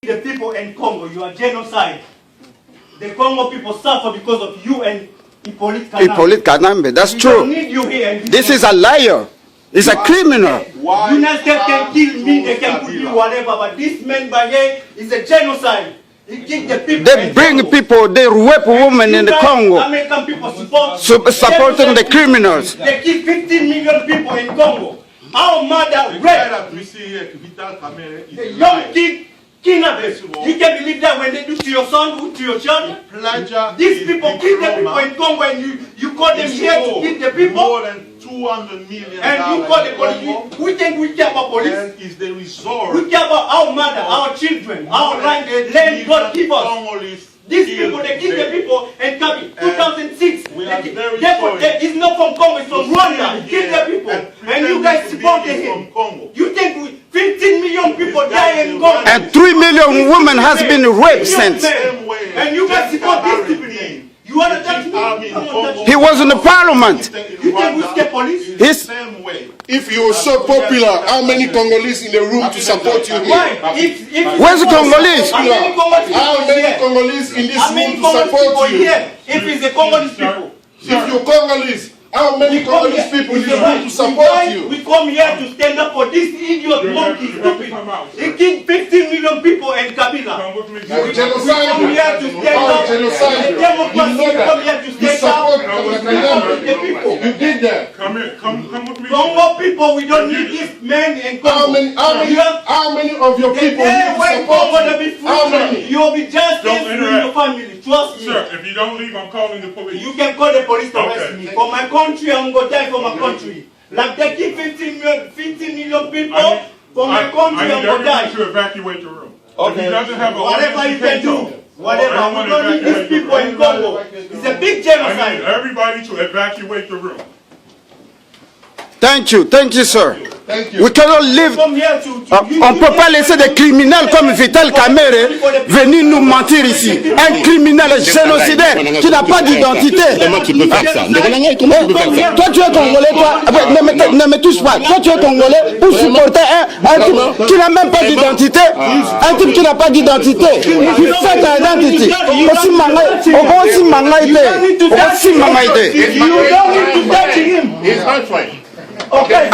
The people in Congo, you are genocide. The Congo people suffer because of you and Hippolyte Kanambe. That's we true. Don't need you here. This is a liar. He's a criminal. United States can kill me, they can put me whatever, but this man by here is a genocide. He kill the people. They bring people, they rape women in the Congo. American people supporting the criminals. They kill 15 million people in Congo. Our mother rape. The young kid kidnappers. You can believe that when they do to your son, to your child? These people kill the people in Congo and you call them here to kill the people? More than 200 million. And you call the police. We think we care about police. Is the resort. We care about our mother, our children, our land God give us. These people, they kill the people and Kabi, 2006. It's not from Congo, it's from Rwanda. They kill the people. And you guys support him. You think 15 million people die in Congo? And 3 million women has been raped since. And you guys support these people. You want to touch me? He was in the parliament. You think we scare police? If you are so popular, how many Congolese in the room to support you here? Where's the Congolese? How many Congolese in this room to support you? If it's the Congolese people. If you're Congolese, how many Congolese people in this room to support you? We come here to stand up for this idiot monkey, stupid. He killed 15 million people in Kabila. We come here to stand up. Democracy, we come here to stand up for the people. You did that. Come here, come with me. Congo people, we don't need this man in Congo. How many of your people need to support you? How many? You'll be just in your family. Trust me. Sir, if you don't leave, I'm calling the police. You can call the police to arrest me. For my country, I'm going to die for my country. Like they keep 15 million people. For my country, I'm going to die. To evacuate the room. Okay. If he doesn't have a whatever you can do. Whatever. We don't need these people in Congo. It's a big genocide. I need everybody to evacuate the room. Thank you, sir. Thank you. We cannot live. On ne peut pas laisser des criminels comme Vital Kamerhe venir nous mentir ici. Un criminel génocidaire qui n'a pas d'identité. Comment tu peux faire ça? Toi tu es Congolais, toi. Ne me touche pas. Toi tu es Congolais pour supporter un type qui n'a même pas d'identité. Un type qui n'a pas d'identité. Il fait ta identité. Aussi mangaïté. You don't need to touch him. He's my friend. Okay.